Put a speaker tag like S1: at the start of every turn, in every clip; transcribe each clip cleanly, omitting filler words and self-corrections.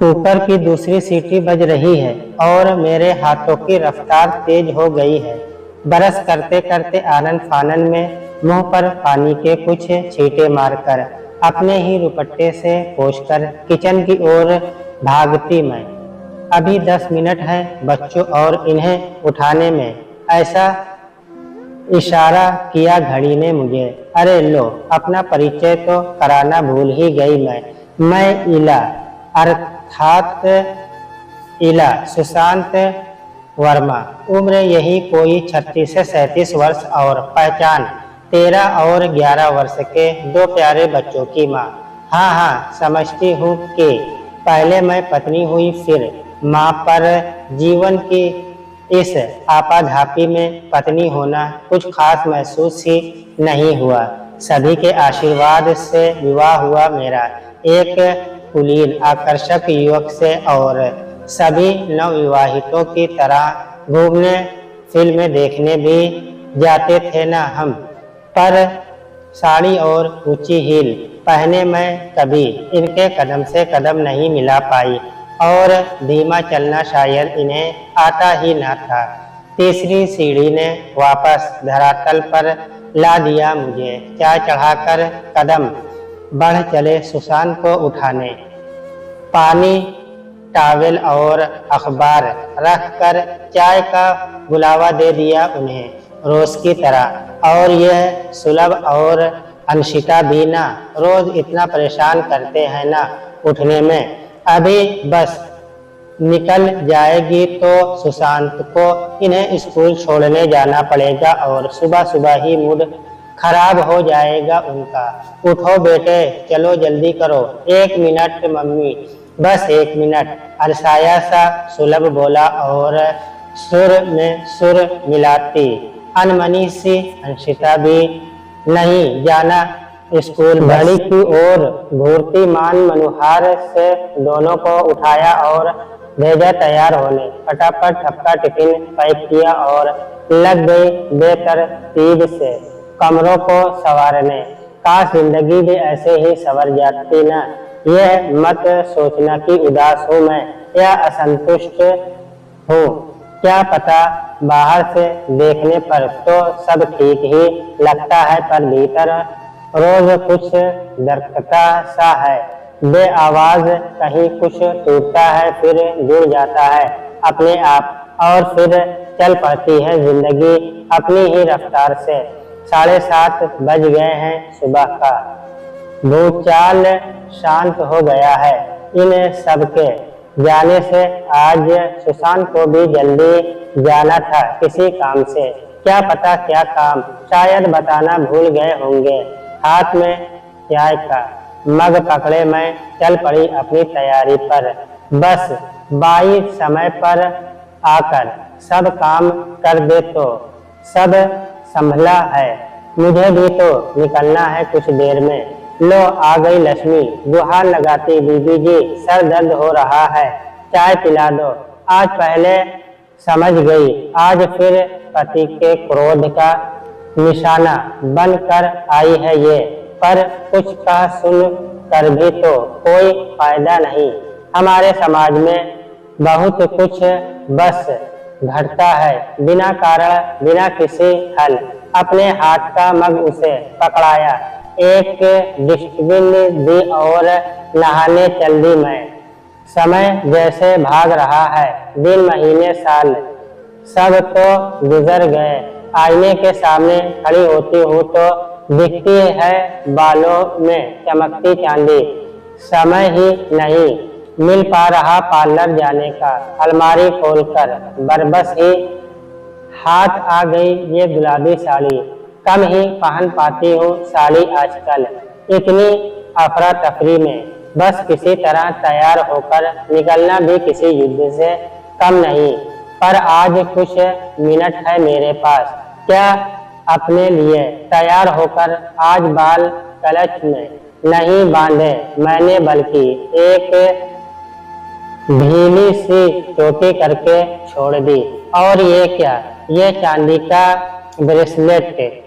S1: Cooker की दूसरी सीटी बज रही है और मेरे हाथों की रफ्तार तेज हो गई है। बरस करते करते आनन फानन में मुंह पर पानी के कुछ छींटे मारकर अपने ही दुपट्टे से पोंछकर किचन की ओर भागती मैं। अभी 10 मिनट है बच्चों और इन्हें उठाने में, ऐसा इशारा किया घड़ी ने मुझे। अरे लो, अपना परिचय तो कराना भूल ही गई मैं इला, अर्थात इला सुशांत वर्मा। उम्र यही कोई 36 से 37 वर्ष और पहचान 13 और 11 वर्ष के 2 प्यारे बच्चों की माँ। हाँ, समझती हूँ कि पहले मैं पत्नी हुई, फिर माँ, पर जीवन की इस आपाधापी में पत्नी होना कुछ खास महसूस ही नहीं हुआ। सभी के आशीर्वाद से विवाह हुआ मेरा एक कुलीन आकर्षक युवक से, और सभी नवविवाहितों की तरह घूमने फिल्में देखने भी जाते थे ना हम। पर साड़ी और ऊंची हील पहने मैं कभी इनके कदम से कदम नहीं मिला पाई, और धीमा चलना शायद इन्हें आता ही न था। तीसरी सीढ़ी ने वापस धरातल पर ला दिया मुझे। चाय चढ़ाकर कदम बढ़ चले सुशांत को उठाने। पानी, टॉवेल और अखबार रखकर चाय का बुलावा दे दिया उन्हें रोज की तरह। और यह सुलभ और अंशिता भी ना रोज इतना परेशान करते हैं ना उठने में। अभी बस निकल जाएगी तो सुशांत को इन्हें स्कूल छोड़ने जाना पड़ेगा, और सुबह सुबह ही मूड खराब हो जाएगा उनका। उठो बेटे, चलो जल्दी करो। 1 मिनट मम्मी, बस 1 मिनट, अरसाया सा सुलभ बोला और सुर में सुर मिलाती अनमनी सी अंशिता भी नहीं जाना स्कूल। घड़ी की ओर घूरती मान मनोहार से दोनों को उठाया और भेजा तैयार होने। फटाफट सबका टिफिन पैक किया और लग गई बेतरतीब से कमरों को संवारने। काश जिंदगी भी ऐसे ही संवर जाती ना। यह मत सोचना कि उदास हूँ मैं या असंतुष्ट हूँ। क्या पता, बाहर से देखने पर तो सब ठीक ही लगता है, पर भीतर रोज कुछ दरकता सा है। बे आवाज कहीं कुछ टूटता है, फिर जुड़ जाता है अपने आप, और फिर चल पड़ती है जिंदगी अपनी ही रफ्तार से। 7:30 बज गए हैं सुबह का। भूचाल शांत हो गया है इन सबके जाने से। आज सुशांत को भी जल्दी जाना था किसी काम से। क्या पता क्या काम, शायद बताना भूल गए होंगे। हाथ में चाय का मग पकड़े मैं चल पड़ी अपनी तैयारी पर। बस बाई समय पर आकर सब काम कर दे तो सब संभला है। मुझे भी तो निकलना है कुछ देर में। लो आ गई लक्ष्मी गुहार लगाती। बीबी जी, सर दर्द हो रहा है, चाय पिला दो। आज पहले समझ गई, आज फिर पति के क्रोध का निशाना बन कर आई है ये। पर कुछ कह सुन कर भी तो कोई फायदा नहीं। हमारे समाज में बहुत कुछ बस घटता है बिना कारण, बिना किसी हल। अपने हाथ का मग उसे पकड़ाया, एक डस्टबिन दी और नहाने चल दी मैं। समय जैसे भाग रहा है, दिन महीने साल सब तो गुजर गए। आईने के सामने खड़ी होती हूँ तो दिखती है बालों में चमकती चांदी। समय ही नहीं मिल पा रहा पार्लर जाने का। अलमारी खोलकर बरबस ही हाथ आ गई ये गुलाबी साड़ी। कम ही पहन पाती हूँ साड़ी आजकल, इतनी अफरा तफरी में। बस किसी तरह तैयार होकर निकलना भी किसी युद्ध से कम नहीं। पर आज कुछ मिनट है मेरे पास। क्या अपने लिए तैयार होकर आज बाल कलच में नहीं बांधे मैंने, बल्कि एक ढीली सी चोटी करके छोड़ दी। और ये क्या, ये चांदी का ब्रेसलेट,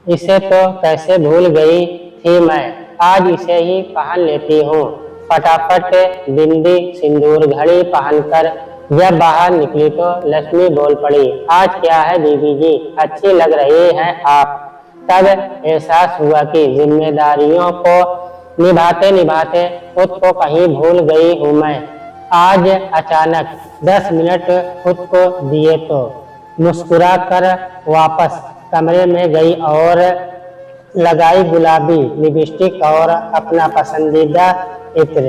S1: इसे तो कैसे भूल गई थी मैं। आज इसे ही पहन लेती हूँ। फटाफट बिंदी सिंदूर घड़ी पहनकर जब बाहर निकली तो लक्ष्मी बोल पड़ी, आज क्या है बीबी जी, अच्छी लग रही हैं आप। तब एहसास हुआ कि जिम्मेदारियों को निभाते निभाते खुद को कहीं भूल गई हूँ मैं। आज अचानक 10 मिनट खुद को दिए तो मुस्कुरा कर वापस कमरे में गई और लगाई गुलाबी लिपस्टिक और अपना पसंदीदा इत्र।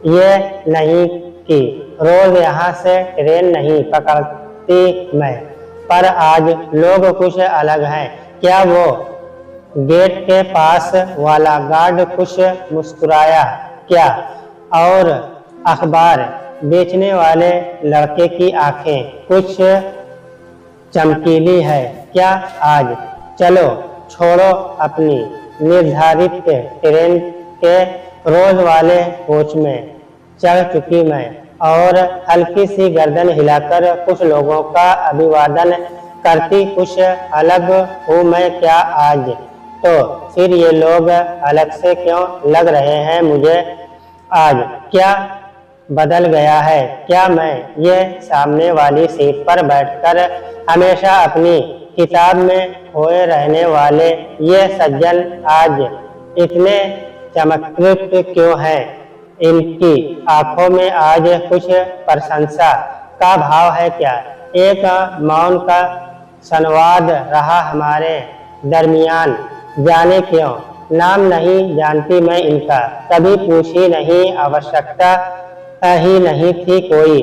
S1: ये नहीं कि रोज यहाँ से ट्रेन नहीं पकड़ती मैं, पर आज लोग कुछ अलग हैं। क्या वो गेट के पास वाला गार्ड कुछ मुस्कुराया क्या, और अखबार बेचने वाले लड़के की आंखें कुछ चमकीली है क्या आज। चलो छोड़ो अपनी निर्धारित ट्रेन के रोज वाले कोच में चढ़ चुकी मैं और हल्की सी गर्दन हिलाकर कुछ लोगों का अभिवादन करती कुछ अलग हूँ मैं क्या आज। तो फिर ये लोग अलग से क्यों लग रहे हैं मुझे आज, क्या बदल गया है क्या। मैं ये सामने वाली सीट पर बैठकर हमेशा अपनी किताब में खोए रहने वाले ये सज्जन आज इतने चमत्कृत क्यों हैं। इनकी आंखों में आज कुछ प्रशंसा का भाव है क्या। एक मौन का संवाद रहा हमारे दरमियान, जाने क्यों नाम नहीं जानती मैं इनका, कभी पूछी नहीं, आवश्यकता ही नहीं थी कोई,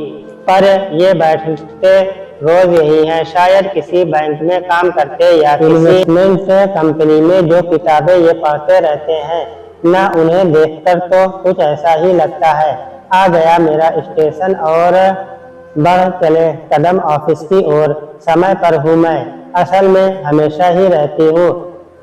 S1: पर ये बैठते रोज यही है। शायद किसी बैंक में काम करते या इन्वेस्टमेंट कंपनी में जो किताबें ये पढ़ते रहते हैं ना, उन्हें देखकर तो कुछ ऐसा ही लगता है। आ गया मेरा स्टेशन और बढ़ चले कदम ऑफिस की ओर। समय पर हूँ मैं, असल में हमेशा ही रहती हूँ,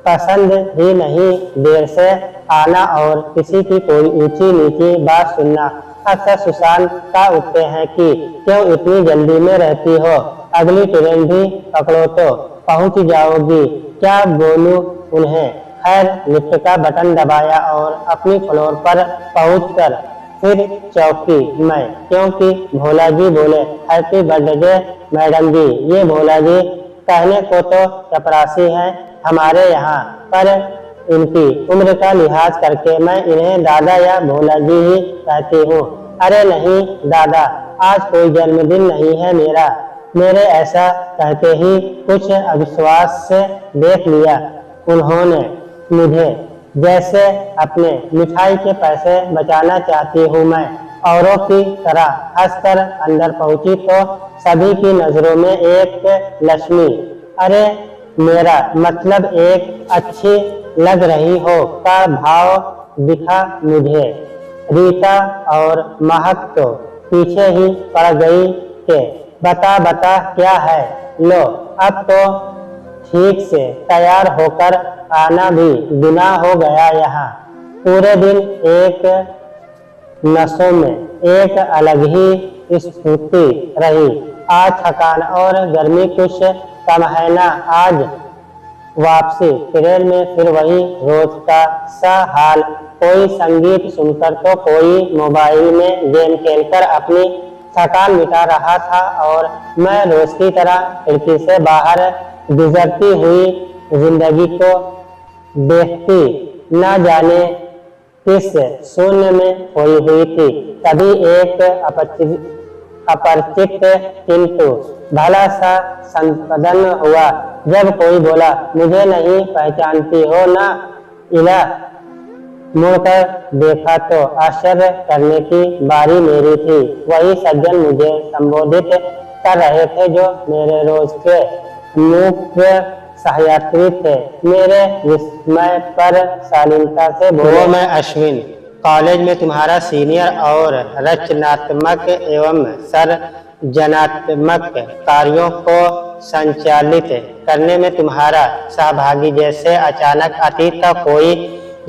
S1: पसंद ही नहीं देर से आना और किसी की कोई ऊंची नीची बात सुनना। अक्सर सुशांत का उठते हैं कि क्यों इतनी जल्दी में रहती हो, अगली ट्रेन भी पकड़ो तो पहुंच जाओगी। क्या बोलूं उन्हें। खैर लिफ्ट का बटन दबाया और अपनी फ्लोर पर पहुंचकर फिर चौकी मैं, क्योंकि भोला जी बोले, हैप्पी बर्थडे मैडम जी। ये भोला जी कहने को तो चपरासी हैं हमारे यहाँ, पर इनकी उम्र का लिहाज करके मैं इन्हें दादा या भोला जी ही कहती हूँ। अरे नहीं दादा, आज कोई जन्मदिन नहीं है मेरा। मेरे ऐसा कहते ही कुछ अविश्वास से देख लिया उन्होंने मुझे, जैसे अपने मिठाई के पैसे बचाना चाहती हूँ मैं। औरों की तरह हंसकर अंदर पहुंची तो सभी की नजरों में एक लक्ष्मी, अरे मेरा मतलब एक अच्छी लग रही हो का भाव दिखा मुझे। रीता और महक तो पीछे ही पड़ गई के बता बता क्या है, लो अब तो ठीक से तैयार होकर आना भी गुनाह हो गया। यहाँ पूरे दिन एक नसों में एक अलग ही स्फूर्ति रही। आज थकान और गर्मी कुछ कम है ना। आज वापसी ट्रेन में फिर वही रोज का सा हाल, कोई संगीत सुनकर तो कोई मोबाइल में गेम खेलकर अपनी थकान मिटा रहा था और मैं रोज की तरह खिड़की से बाहर गुजरती हुई जिंदगी को देखती न जाने किस शून्य में खोई हुई थी। तभी एक अपरिचित किंतु भला सा संपदन हुआ जब कोई बोला, मुझे नहीं पहचानती हो ना। इला मुड़कर देखा तो आश्चर्य करने की बारी मेरी थी। वही सज्जन मुझे संबोधित कर रहे थे जो मेरे रोज के मुख्य सहयात्री थे। मेरे विस्मय पर शालीनता से बोले, मैं अश्विन, कॉलेज में तुम्हारा सीनियर और रचनात्मक एवं सर्जनात्मक कार्यों को संचालित करने में तुम्हारा सहभागी। जैसे अचानक अतीत का कोई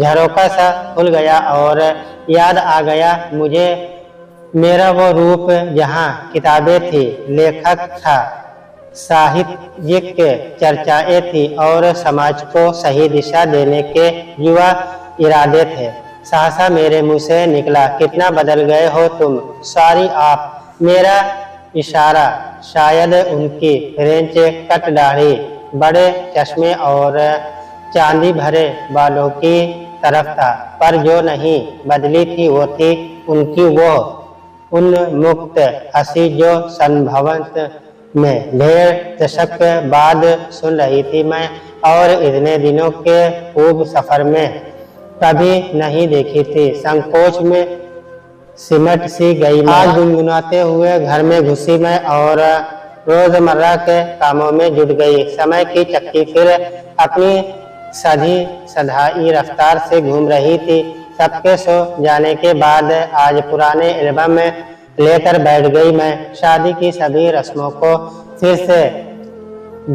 S1: झरोका सा खुल गया और याद आ गया मुझे मेरा वो रूप जहाँ किताबें थी, लेखक था, साहित्यिक चर्चाएं थी और समाज को सही दिशा देने के युवा इरादे थे। सहसा मेरे मुंह से निकला, कितना बदल गए हो तुम। सॉरी आप। मेरा इशारा शायद उनकी रेंच कट दाढ़ी, बड़े चश्मे और चांदी भरे बालों की तरफ था, पर जो नहीं बदली थी वो थी उनकी वो उन्मुक्त हंसी जो संभवत में ढेर दशक बाद सुन रही थी मैं, और इतने दिनों के खूब सफर में कभी नहीं देखी थी। संकोच में सिमट सी गई मैं। आज गुनगुनाते हुए घर में घुसी मैं और रोजमर्रा के कामों में जुट गई। समय की चक्की फिर अपनी सधी सधाई रफ्तार से घूम रही थी। सबके सो जाने के बाद आज पुराने एल्बम में लेकर बैठ गई मैं। शादी की सभी रस्मों को फिर से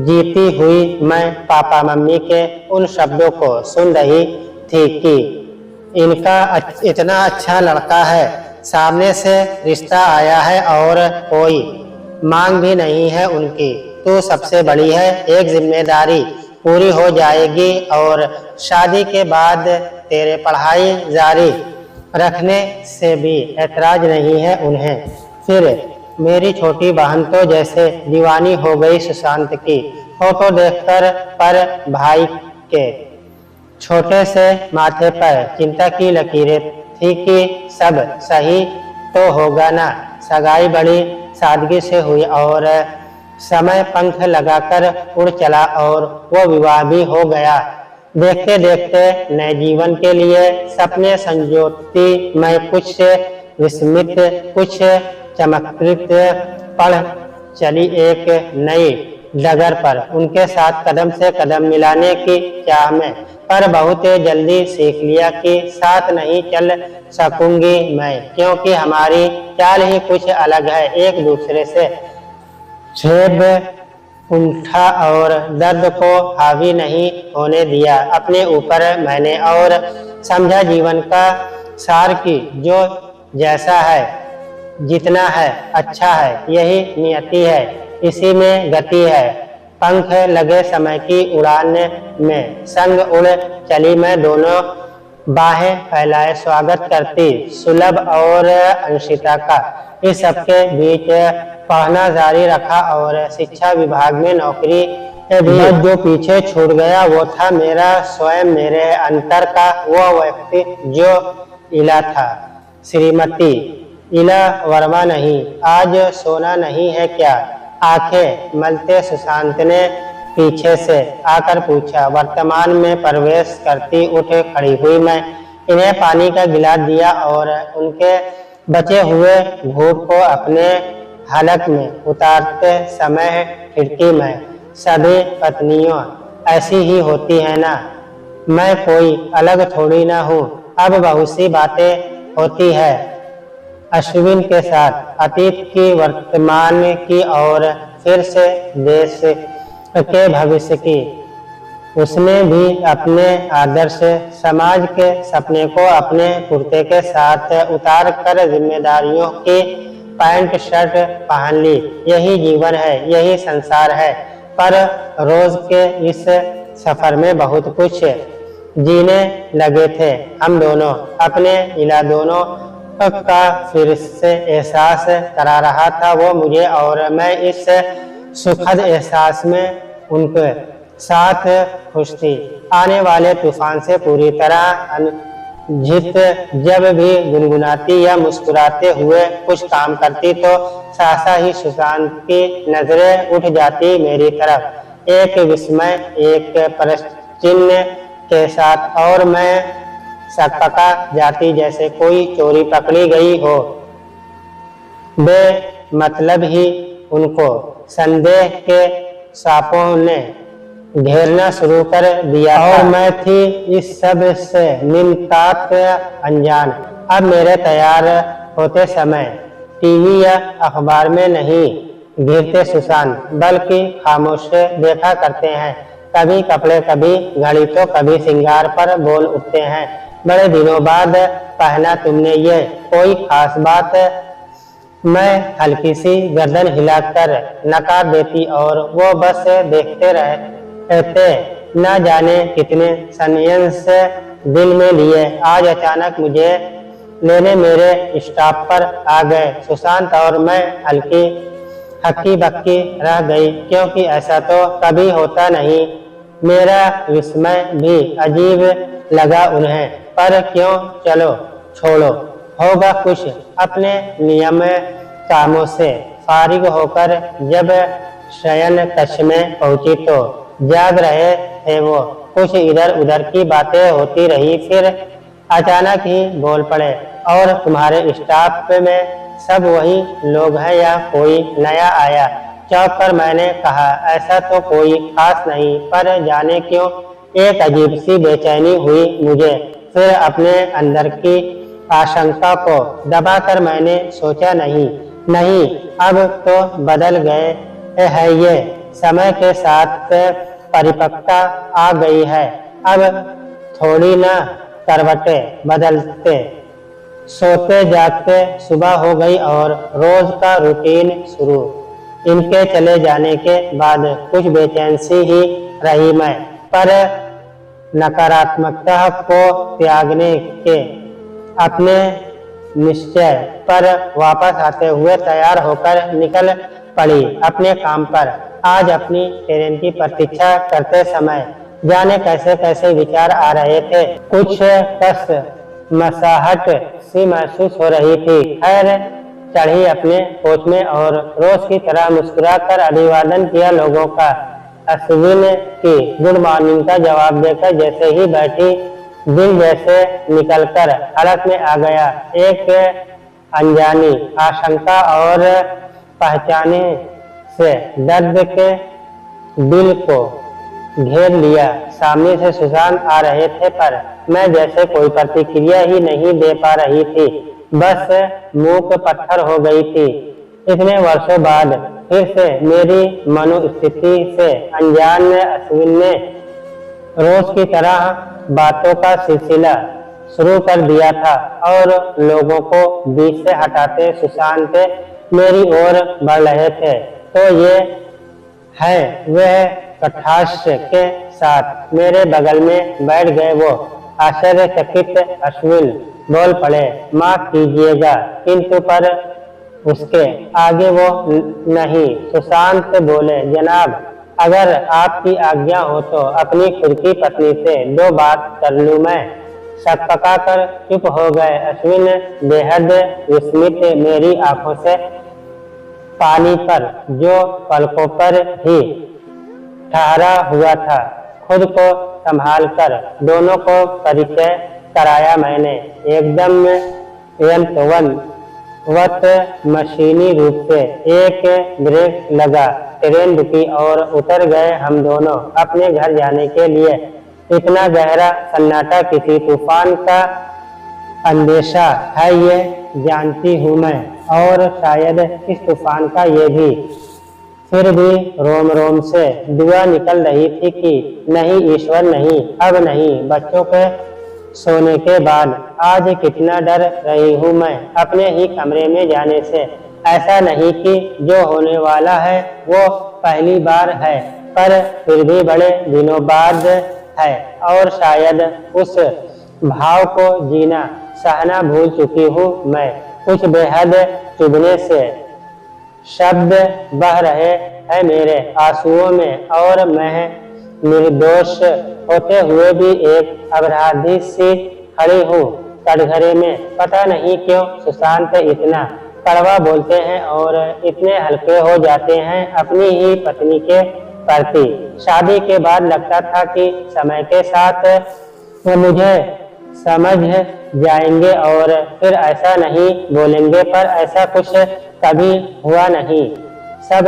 S1: जीती हुई मैं पापा मम्मी के उन शब्दों को सुन रही थी कि इनका इतना अच्छा लड़का है, सामने से रिश्ता आया है और कोई मांग भी नहीं है उनकी। तू सबसे बड़ी है, एक जिम्मेदारी पूरी हो जाएगी और शादी के बाद तेरे पढ़ाई जारी रखने से भी ऐतराज नहीं है उन्हें। फिर मेरी छोटी बहन तो जैसे दीवानी हो गई सुशांत की फोटो देखकर, पर भाई के छोटे से माथे पर चिंता की लकीरें थी कि सब सही तो होगा ना। सगाई बड़ी सादगी से हुई और समय पंख लगाकर उड़ चला और वो विवाह भी हो गया। देखते देखते नए जीवन के लिए सपने संजोती मैं कुछ विस्मित कुछ चमत्कृत पढ़ चली एक नई डगर पर, उनके साथ कदम से कदम मिलाने की चाह में, पर बहुत जल्दी सीख लिया कि साथ नहीं चल सकूंगी मैं, क्योंकि हमारी चाल ही कुछ अलग है एक दूसरे से। छेब कुंठा और दर्द को हावी नहीं होने दिया अपने ऊपर मैंने, और समझा जीवन का सार की जो जैसा है जितना है अच्छा है, यही नियति है, इसी में गति है। पंख लगे समय की उड़ान में संग उड़ चली मैं, दोनों बाहें फैलाए स्वागत करती सुलभ और अंशिता का। इस सबके बीच पढ़ना जारी रखा और शिक्षा विभाग में नौकरी भी। जो पीछे छूट गया वो था मेरा स्वयं, मेरे अंतर का वो व्यक्ति जो इला था। श्रीमती इला वर्मा नहीं, आज सोना नहीं है क्या? आंखें मलते सुशांत ने पीछे से आकर पूछा। वर्तमान में प्रवेश करती उठ खड़ी हुई मैं, इन्हें पानी का गिलास दिया और उनके बचे हुए घूंट को अपने हलक में उतारते समय खिड़की में, सभी पत्नियों ऐसी ही होती है ना, मैं कोई अलग थोड़ी ना हूँ। अब बहुत सी बातें होती है अश्विन के साथ, अतीत की, वर्तमान की और फिर से देश के भविष्य की। उसने भी अपने आदर्श समाज के सपने को अपने कुर्ते के साथ उतार कर जिम्मेदारियों की पैंट शर्ट पहन ली। यही जीवन है, यही संसार है। पर रोज के इस सफर में बहुत कुछ जीने लगे थे हम दोनों। अपने इला दोनों का फिर से एहसास करा रहा था वो मुझे, और मैं इस सुखद एहसास में उनके साथ खुश थी। आने वाले तूफान से पूरी तरह अनभित जब भी गुनगुनाती या मुस्कुराते हुए कुछ काम करती तो सहसा ही सुशांत की नजरें उठ जाती मेरी तरफ, एक विस्मय, एक प्रश्नचिन्ह के साथ, और मैं सकपका जाती जैसे कोई चोरी पकड़ी गई हो। बेमतलब ही उनको संदेह के सांपों ने घेरना शुरू कर दिया और मैं थी इस सब से निमतात अनजान। अब मेरे तैयार होते समय टीवी या अखबार में नहीं घिरते सुशांत, बल्कि खामोश देखा करते हैं। कभी कपड़े, कभी घड़ी तो कभी श्रृंगार पर बोल उठते हैं। बड़े दिनों बाद पहना तुमने ये, कोई खास बात? मैं हल्की सी गर्दन हिलाकर नकार देती और वो बस देखते रहते। न जाने कितने संयंस दिल में लिए। आज अचानक मुझे लेने मेरे स्टॉप पर आ गए सुशांत और मैं हक्की बक्की रह गई, क्योंकि ऐसा तो कभी होता नहीं। मेरा विस्मय भी अजीब लगा उन्हें। पर क्यों, चलो छोड़ो, होगा कुछ। अपने नियम कामों से फारिग होकर जब शयन कक्ष में पहुंची तो जाग रहे थे वो। कुछ इधर उधर की बातें होती रही, फिर अचानक ही बोल पड़े, और तुम्हारे स्टाफ में सब वही लोग हैं या कोई नया आया? चौंक कर मैंने कहा, ऐसा तो कोई खास नहीं, पर जाने क्यों एक अजीब सी बेचैनी हुई मुझे। फिर अपने अंदर की आशंका को दबाकर मैंने सोचा, नहीं अब तो बदल गए है ये, समय के साथ परिपक्वता आ गई है। अब थोड़ी ना करवटें बदलते, सोते जागते सुबह हो गई और रोज का रूटीन शुरू। इनके चले जाने के बाद कुछ बेचैनी ही रही मैं, पर नकारात्मकता को त्यागने के अपने निश्चय पर वापस आते हुए तैयार होकर निकल पड़ी अपने काम पर। आज अपनी ट्रेन की प्रतीक्षा करते समय जाने कैसे कैसे विचार आ रहे थे। कुछ कस मसाहट सी महसूस हो रही थी। खैर, चढ़ी अपने कोच में और रोज की तरह मुस्कुरा कर अभिवादन किया लोगों का। अश्विन की गुड मॉर्निंग का जवाब देकर जैसे ही बैठी, दिल जैसे निकलकर हड़क में आ गया। एक अनजानी आशंका और पहचाने से दर्द के दिल को घेर लिया। सामने से सुशांत आ रहे थे, पर मैं जैसे कोई प्रतिक्रिया ही नहीं दे पा रही थी, बस मूक पत्थर हो गई थी। इतने वर्षों बाद फिर से मेरी मनोस्थिति से अनजान अश्विन ने रोज की तरह बातों का सिलसिला शुरू कर दिया था, और लोगों को बीच से हटाते सुशांत मेरी ओर बढ़ रहे थे। तो ये है वह कटाक्ष के साथ मेरे बगल में बैठ गए वो। आश्चर्यचकित अश्विन बोल पड़े, माफ कीजिएगा, किंतु पर उसके आगे वो नहीं। सुशांत बोले, जनाब, अगर आपकी आज्ञा हो तो अपनी खुद की पत्नी से 2 बात कर लूं मैं। सकपका कर चुप हो गए अश्विन, बेहद विस्मित मेरी आंखों से पानी पर जो पलकों पर ही ठहरा हुआ था। खुद को संभाल कर दोनों को परिचय कराया मैंने, एकदम यंत्रवत मशीनी रूप से। एक ब्रेक लगा, ट्रेन रुकी और उतर गए हम दोनों अपने घर जाने के लिए। इतना गहरा सन्नाटा किसी तूफान का अंदेशा है, ये जानती हूँ मैं, और शायद इस तूफान का ये भी। फिर भी रोम रोम से दुआ निकल रही थी कि नहीं ईश्वर, नहीं, अब नहीं। बच्चों के सोने के बाद आज कितना डर रही हूँ मैं अपने ही कमरे में जाने से। ऐसा नहीं कि जो होने वाला है वो पहली बार है, पर फिर भी बड़े दिनों बाद है, और शायद उस भाव को जीना सहना भूल चुकी हूँ मैं। कुछ बेहद चुभने से शब्द बह रहे हैं मेरे आंसुओं में, और मैं निर्दोष होते हुए भी एक अपराधी सी खड़ी हूँ कटघरे में। पता नहीं क्यों सुशांत इतना कड़वा बोलते हैं और इतने हल्के हो जाते हैं अपनी ही पत्नी के प्रति। शादी के बाद लगता था कि समय के साथ वो मुझे समझ जाएंगे और फिर ऐसा नहीं बोलेंगे, पर ऐसा कुछ कभी हुआ नहीं। सब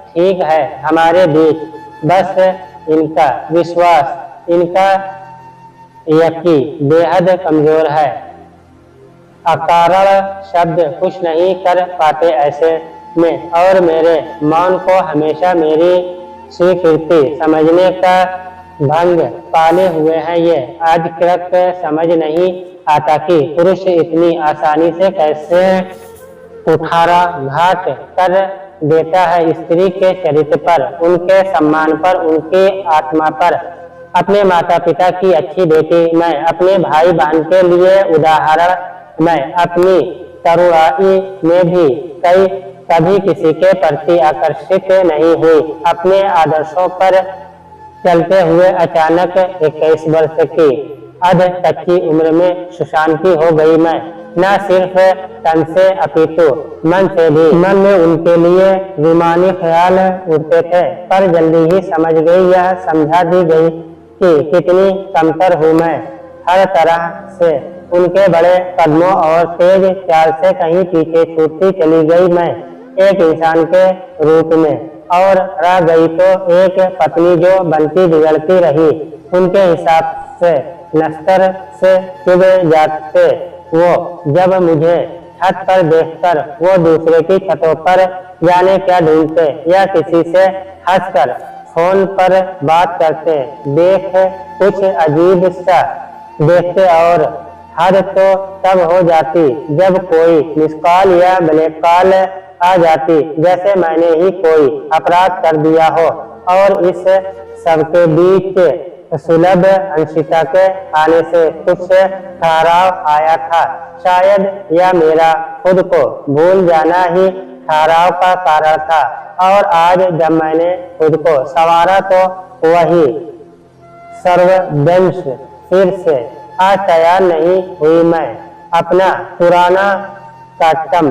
S1: ठीक है हमारे बीच, बस इनका विश्वास, इनका यकीन बेहद कमजोर है। अकारण शब्द कुछ नहीं कर पाते ऐसे में, और मेरे मौन को हमेशा मेरी स्वीकृति समझने का भंग पाले हुए हैं ये। आज तक समझ नहीं आता कि पुरुष इतनी आसानी से कैसे कुठाराघात कर देता है स्त्री के चरित्र पर, उनके सम्मान पर, उनकी आत्मा पर। अपने माता पिता की अच्छी बेटी मैं, अपने भाई बहन के लिए उदाहरण मैं, अपनी तरुणाई में भी कभी किसी के प्रति आकर्षित नहीं हुई। अपने आदर्शों पर चलते हुए अचानक 21 वर्ष की अध कच्ची उम्र में सुशांति हो गई मैं, न सिर्फ तन से अपितु मन से भी। मन में उनके लिए रूमानी ख्याल उठते थे, पर जल्दी ही समझ गई, यह समझा दी गई कि कितनी कमतर हूँ मैं। हर तरह से उनके बड़े कदमों और तेज चाल से कहीं पीछे छूटती चली गई मैं, एक इंसान के रूप में, और रह गई तो एक पत्नी जो बनती बिगड़ती रही। उनके हिसाब से नस्तर से चुभ जाते वो जब मुझे छत पर देखकर वो दूसरे की छतों पर जाने क्या ढूंढते या किसी से हंसकर फोन पर बात करते देख कुछ अजीब सा देखते, और हद तो तब हो जाती जब कोई मिस कॉल या ब्लैक कॉल आ जाती, जैसे मैंने ही कोई अपराध कर दिया हो। और इस सबके बीच सुलभ अंशिता के आने से कुछ ठहराव आया था, शायद यह मेरा खुद को भूल जाना ही ठहराव का कारण था। और आज जब मैंने खुद को संवारा तो वही सर्वदंश फिर से आज तैयार नहीं हुई मैं। अपना पुराना काटम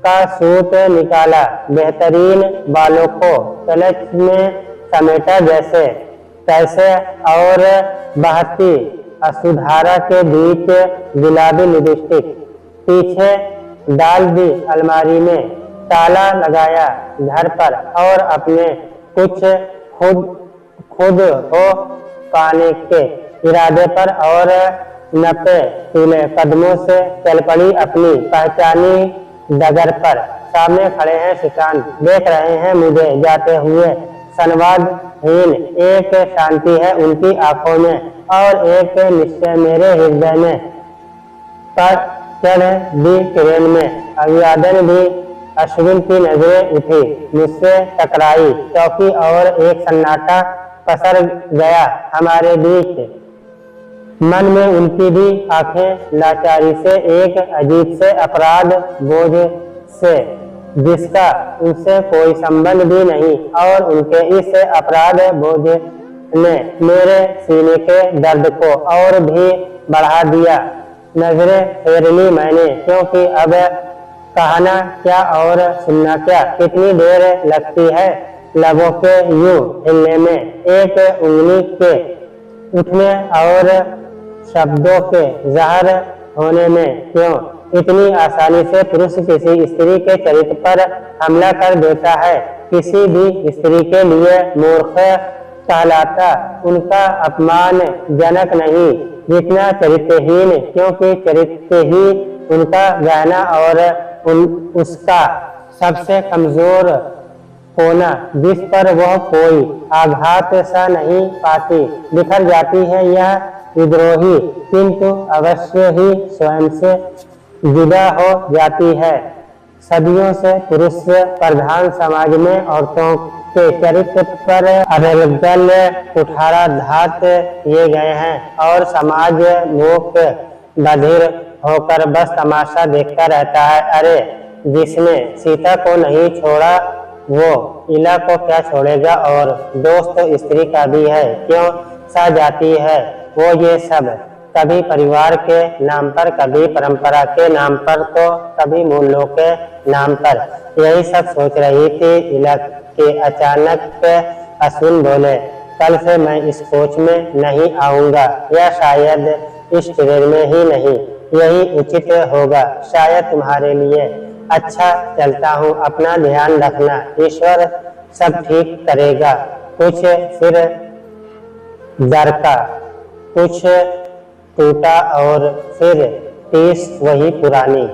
S1: का सूट निकाला, बेहतरीन बालों को क्लच में समेटा जैसे तैसे, और बहती असुधारा के बीच गुलाबी लिपस्टिक पीछे डाल दी, अलमारी में ताला लगाया घर पर, और अपने कुछ खुद हो पाने के इरादे पर और नपे तुले कदमों से चल पड़ी अपनी पहचानी डगर पर। सामने खड़े हैं सुशांत, देख रहे हैं मुझे जाते हुए, संवादहीन एक शांति है उनकी आंखों में, और एक निश्चय मेरे हृदय में। पर चढ़ दी ट्रेन में अभिवादन भी, अश्विन की नजरें उठी, मुझसे टकराई चौकी, और एक सन्नाटा पसर गया हमारे बीच। मन में उनकी भी आंखें लाचारी से, एक अजीब से अपराध बोझ से जिसका उनसे कोई संबंध भी नहीं, और उनके इस अपराध बोझ ने मेरे सीने के दर्द को और भी बढ़ा दिया। नजरें फेर ली मैंने, क्योंकि अब कहना क्या और सुनना क्या। कितनी देर लगती है लबों के यूं हिलने में, एक उंगली के उठने और शब्दों के ज़ाहिर होने में। क्यों इतनी आसानी से पुरुष किसी स्त्री के चरित्र पर हमला कर देता है। किसी भी स्त्री के लिए मूर्ख कहलाता उनका अपमान जनक नहीं जितना चरित्रहीन, क्योंकि चरित्र ही उनका गहना और उसका सबसे कमजोर कोना, जिस पर वह कोई आघात सा नहीं पाती। बिखर जाती है यह विद्रोही, किंतु अवश्य ही स्वयं से जुदा हो जाती है। सदियों से पुरुष प्रधान समाज में औरतों के चरित्र पर अरगल कुठारा धात किए गए हैं, और समाज मूक बधिर होकर बस तमाशा देखता रहता है। अरे जिसने सीता को नहीं छोड़ा वो इला को क्या छोड़ेगा। और दोस्त स्त्री का भी है, क्यों सा जाती है वो ये सब, कभी परिवार के नाम पर, कभी परंपरा के नाम पर, तो कभी मूल्यों के नाम पर। यही सब सोच रही थी इला के अचानक अश्विन बोले, कल से मैं इस कोच में नहीं आऊंगा, या शायद इस ट्रेन में ही नहीं। यही उचित होगा, शायद तुम्हारे लिए अच्छा चलता हूँ। अपना ध्यान रखना, ईश्वर सब ठीक करेगा। कुछ फिर दरका, कुछ टूटा, और फिर टीस वही पुरानी।